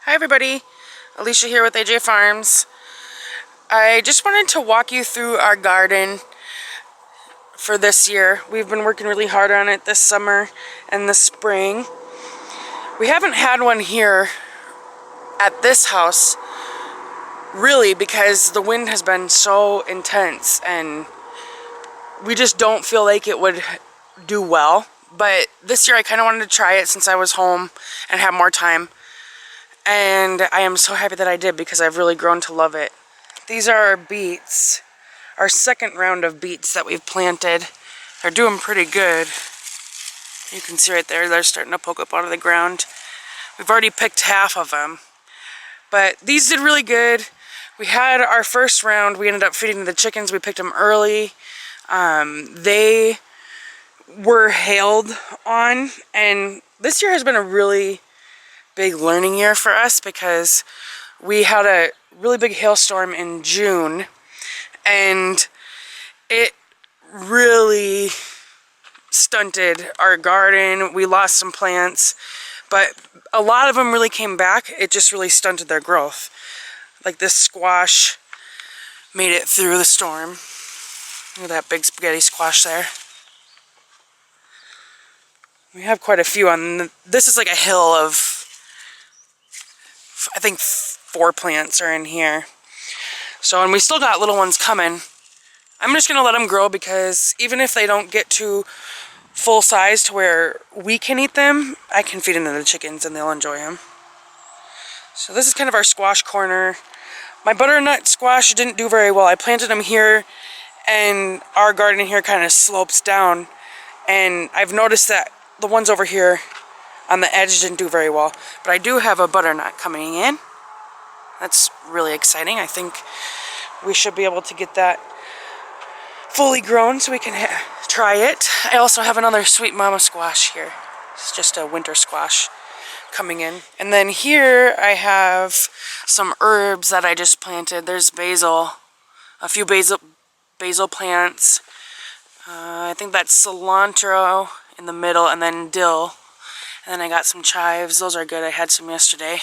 Hi everybody, Alicia here with AJ Farms. I just wanted to walk you through our garden for this year. We've been working really hard on it this summer and this spring. We haven't had one here at this house really because the wind has been so intense and we just don't feel like it would do well. But this year I kind of wanted to try it since I was home and have more time. And I am so happy that I did because I've really grown to love it. These are our beets, our second round of beets that we've planted. They're doing pretty good. You can see right there, they're starting to poke up out of the ground. We've already picked half of them. But these did really good. We had our first round, we ended up feeding the chickens. We picked them early. They were hailed on, and this year has been a really big learning year for us because we had a really big hailstorm in June and it really stunted our garden. We lost some plants, but a lot of them really came back. It just really stunted their growth. Like this squash made it through the storm. Look at that big spaghetti squash there. We have quite a few on. This is like a hill of, I think 4 plants are in here. So, and we still got little ones coming. I'm just gonna let them grow because even if they don't get to full size to where we can eat them, I can feed them to the chickens and they'll enjoy them. So this is kind of our squash corner. My butternut squash didn't do very well. I planted them here and our garden here kind of slopes down. And I've noticed that the ones over here on the edge didn't do very well, but I do have a butternut coming in. That's really exciting. I think we should be able to get that fully grown so we can try it. I also have another sweet mama squash here. It's just a winter squash coming in. And then here I have some herbs that I just planted. There's basil, a few basil plants. I think that's cilantro in the middle, and then dill. And then I got some chives. Those are good. I had some yesterday.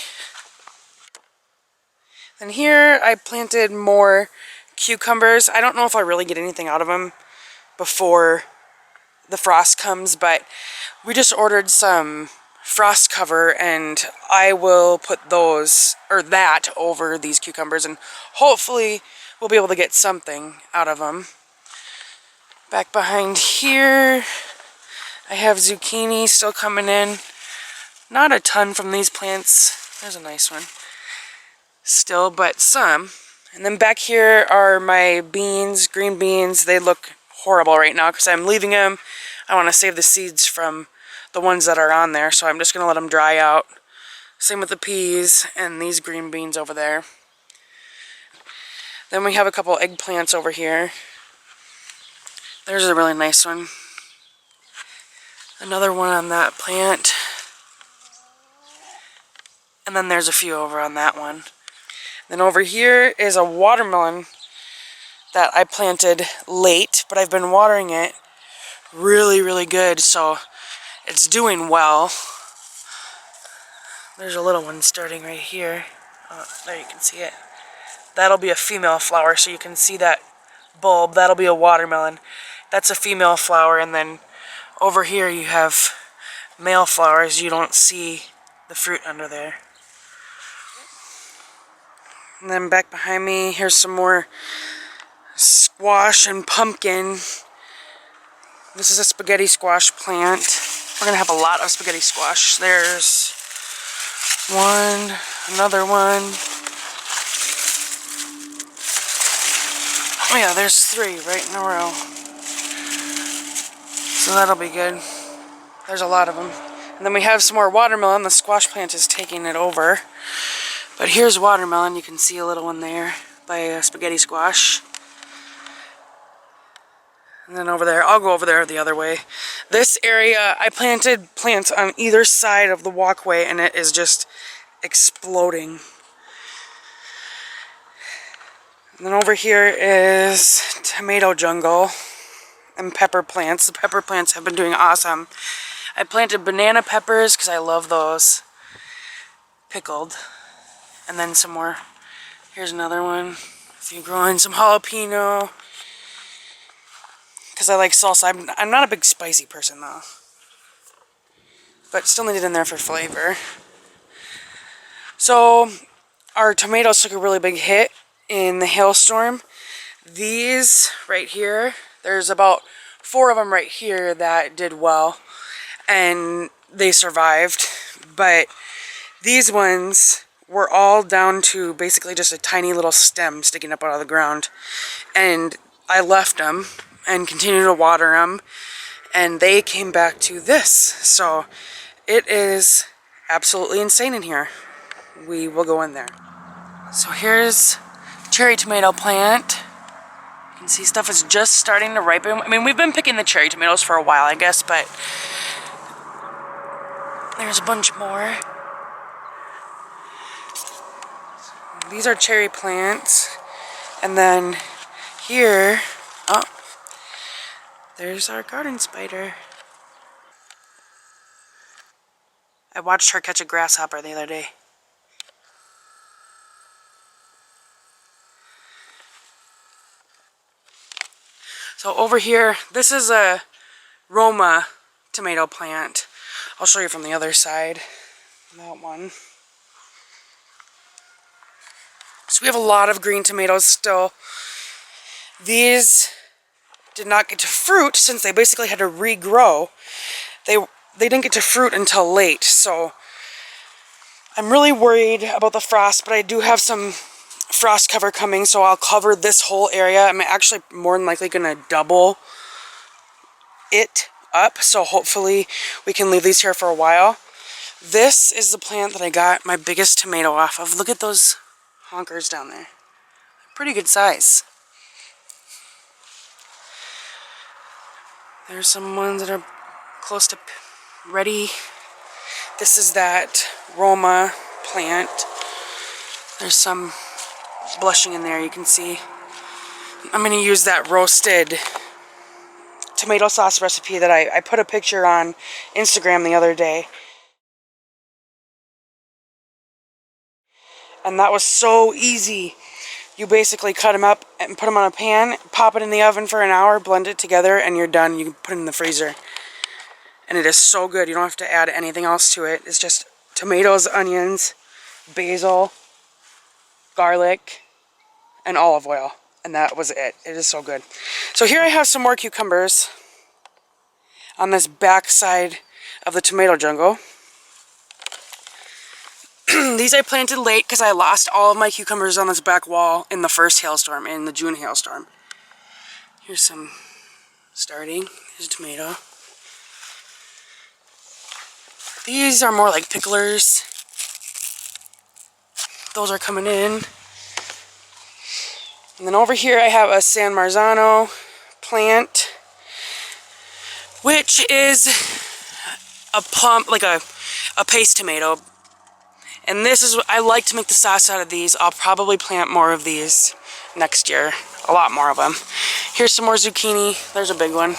And here I planted more cucumbers. I don't know if I'll really get anything out of them before the frost comes, but we just ordered some frost cover and I will put those, or that, over these cucumbers and hopefully we'll be able to get something out of them. Back behind here I have zucchini still coming in. Not a ton from these plants. There's a nice one. Still, but some. And then back here are my beans, green beans. They look horrible right now because I'm leaving them. I want to save the seeds from the ones that are on there, so I'm just going to let them dry out. Same with the peas and these green beans over there. Then we have a couple eggplants over here. There's a really nice one. Another one on that plant. And then there's a few over on that one. Then over here is a watermelon that I planted late, but I've been watering it really, really good, so it's doing well. There's a little one starting right here. Oh, there you can see it. That'll be a female flower, so you can see that bulb. That'll be a watermelon. That's a female flower, and then over here you have male flowers. You don't see the fruit under there. And then back behind me, here's some more squash and pumpkin. This is a spaghetti squash plant. We're going to have a lot of spaghetti squash. There's one, another one. Oh yeah, there's 3 right in a row. So that'll be good. There's a lot of them. And then we have some more watermelon. The squash plant is taking it over. But here's watermelon. You can see a little one there by a spaghetti squash. And then over there, I'll go over there the other way. This area, I planted plants on either side of the walkway and it is just exploding. And then over here is tomato jungle and pepper plants. The pepper plants have been doing awesome. I planted banana peppers because I love those pickled. And then some more. Here's another one. So you grow in some jalapeno. Because I like salsa. I'm not a big spicy person though. But still need it in there for flavor. So our tomatoes took a really big hit in the hailstorm. These right here, there's about 4 of them right here that did well. And they survived. But these ones were all down to basically just a tiny little stem sticking up out of the ground. And I left them and continued to water them. And they came back to this. So it is absolutely insane in here. We will go in there. So here's cherry tomato plant. You can see stuff is just starting to ripen. I mean, we've been picking the cherry tomatoes for a while, I guess, but there's a bunch more. These are cherry plants. And then here, oh, there's our garden spider. I watched her catch a grasshopper the other day. So over here, this is a Roma tomato plant. I'll show you from the other side. That one. So we have a lot of green tomatoes still. These did not get to fruit since they basically had to regrow. They didn't get to fruit until late, so I'm really worried about the frost, but I do have some frost cover coming, so I'll cover this whole area. I'm actually more than likely going to double it up, so hopefully we can leave these here for a while. This is the plant that I got my biggest tomato off of. Look at those honkers down there. Pretty good size. There's some ones that are close to ready. This is that Roma plant. There's some blushing in there, you can see. I'm going to use that roasted tomato sauce recipe that I put a picture on Instagram the other day. And that was so easy. You basically cut them up and put them on a pan, pop it in the oven for an hour, blend it together, and you're done. You can put it in the freezer. And it is so good. You don't have to add anything else to it. It's just tomatoes, onions, basil, garlic, and olive oil. And that was it. It is so good. So here I have some more cucumbers on this back side of the tomato jungle. These I planted late because I lost all of my cucumbers on this back wall in the first hailstorm, in the June hailstorm. Here's some starting. Here's a tomato. These are more like picklers. Those are coming in. And then over here I have a San Marzano plant, which is a plum, like a paste tomato. And this is, I like to make the sauce out of these. I'll probably plant more of these next year. A lot more of them. Here's some more zucchini. There's a big one.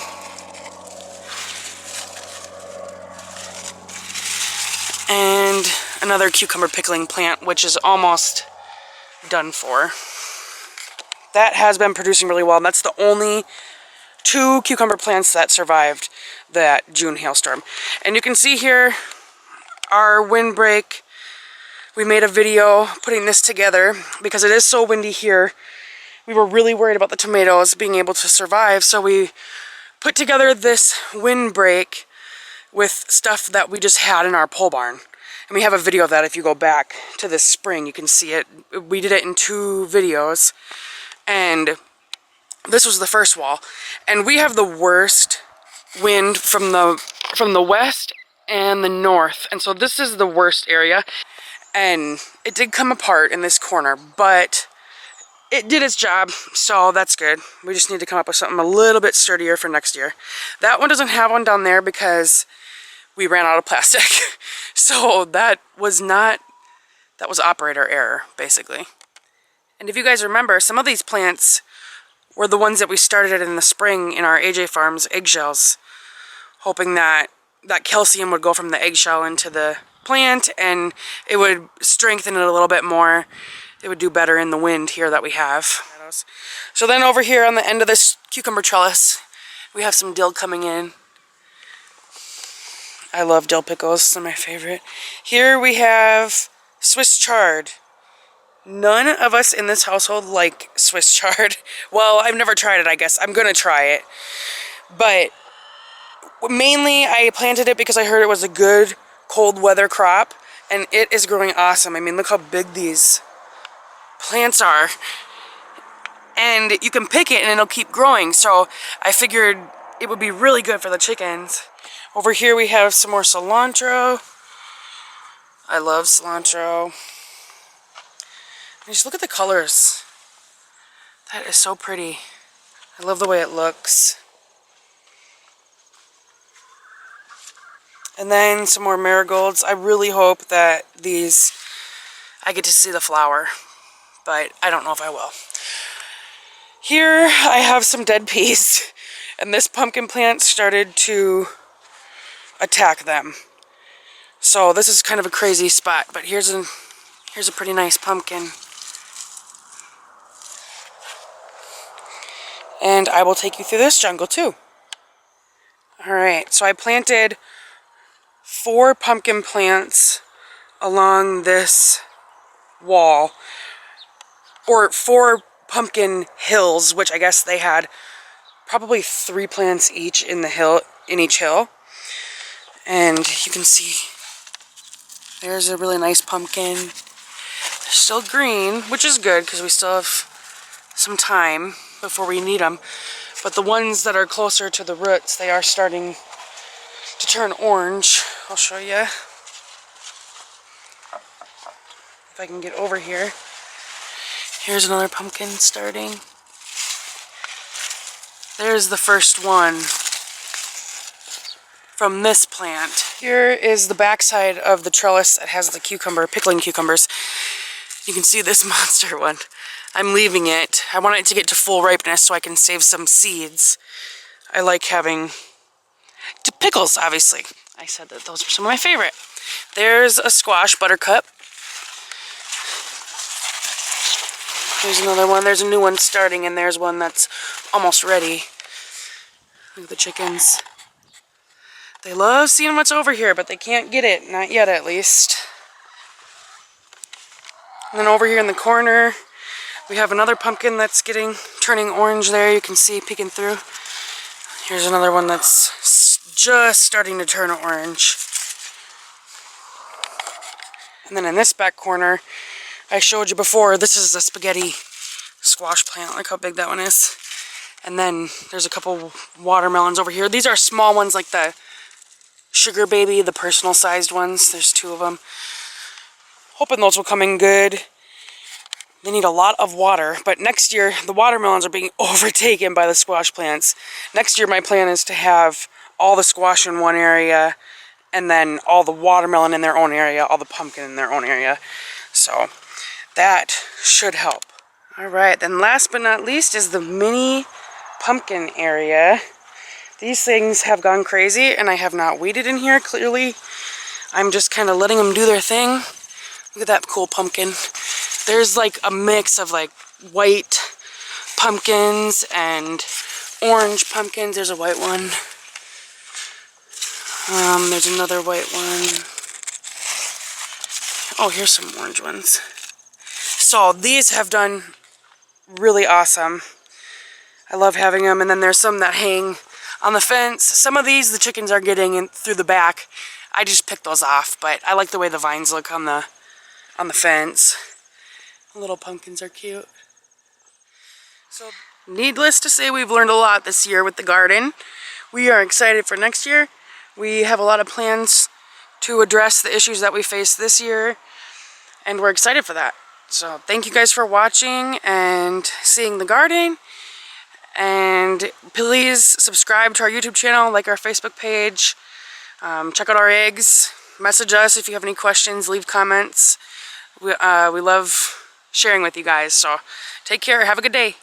And another cucumber pickling plant, which is almost done for. That has been producing really well. And that's the only 2 cucumber plants that survived that June hailstorm. And you can see here our windbreak. We made a video putting this together because it is so windy here. We were really worried about the tomatoes being able to survive, so we put together this windbreak with stuff that we just had in our pole barn. And we have a video of that. If you go back to this spring, you can see it. We did it in 2 videos. And this was the first wall. And we have the worst wind from the west and the north. And so this is the worst area. And it did come apart in this corner, but it did its job, so that's good. We just need to come up with something a little bit sturdier for next year. That one doesn't have one down there because we ran out of plastic. So that was operator error, basically. And if you guys remember, some of these plants were the ones that we started in the spring in our AJ Farms eggshells, hoping that that calcium would go from the eggshell into the plant and it would strengthen it a little bit more. It would do better in the wind here that we have. So then over here on the end of this cucumber trellis, we have some dill coming in. I love dill pickles, they're my favorite. Here we have Swiss chard. None of us in this household like Swiss chard. Well, I've never tried it, I guess. I'm gonna try it. But mainly I planted it because I heard it was a good cold weather crop, and it is growing awesome. I mean, look how big these plants are. And you can pick it and it'll keep growing. So I figured it would be really good for the chickens. Over here we have some more cilantro. I love cilantro. Just look at the colors. That is so pretty. I love the way it looks. And then some more marigolds. I really hope that these, I get to see the flower, but I don't know if I will. Here I have some dead peas, and this pumpkin plant started to attack them. So this is kind of a crazy spot, but here's a pretty nice pumpkin. And I will take you through this jungle too. Alright, so I planted 4 pumpkin plants along this wall, or 4 pumpkin hills, which I guess they had probably 3 plants each in each hill. And you can see there's a really nice pumpkin. They're still green, which is good because we still have some time before we need them. But the ones that are closer to the roots, they are starting to turn orange. I'll show you if I can get over here. Here's another pumpkin starting. There's the first one from this plant. Here is the backside of the trellis that has the pickling cucumbers. You can see this monster one. I'm leaving it. I want it to get to full ripeness so I can save some seeds. I like having pickles, obviously. I said that those are some of my favorite. There's a squash buttercup. There's another one. There's a new one starting, and there's one that's almost ready. Look at the chickens. They love seeing what's over here, but they can't get it. Not yet, at least. And then over here in the corner, we have another pumpkin that's turning orange there. You can see peeking through. Here's another one that's just starting to turn orange. And then in this back corner, I showed you before, this is a spaghetti squash plant. Look how big that one is. And then there's a couple watermelons over here. These are small ones like the Sugar Baby, the personal sized ones. There's 2 of them. Hoping those will come in good. They need a lot of water, but next year the watermelons are being overtaken by the squash plants. Next year my plan is to have all the squash in one area and then all the watermelon in their own area, all the pumpkin in their own area. So that should help. Alright, then last but not least is the mini pumpkin area. These things have gone crazy and I have not weeded in here, clearly. I'm just kind of letting them do their thing. Look at that cool pumpkin. There's like a mix of like white pumpkins and orange pumpkins. There's a white one. There's another white one. Oh, here's some orange ones. So these have done really awesome. I love having them. And then there's some that hang on the fence. Some of these the chickens are getting in through the back. I just picked those off, but I like the way the vines look on the fence. The little pumpkins are cute. So, needless to say, we've learned a lot this year with the garden. We are excited for next year. We have a lot of plans to address the issues that we face this year, and we're excited for that. So, thank you guys for watching and seeing the garden. And please subscribe to our YouTube channel, like our Facebook page, check out our eggs, message us if you have any questions, leave comments. We love sharing with you guys, so take care, have a good day.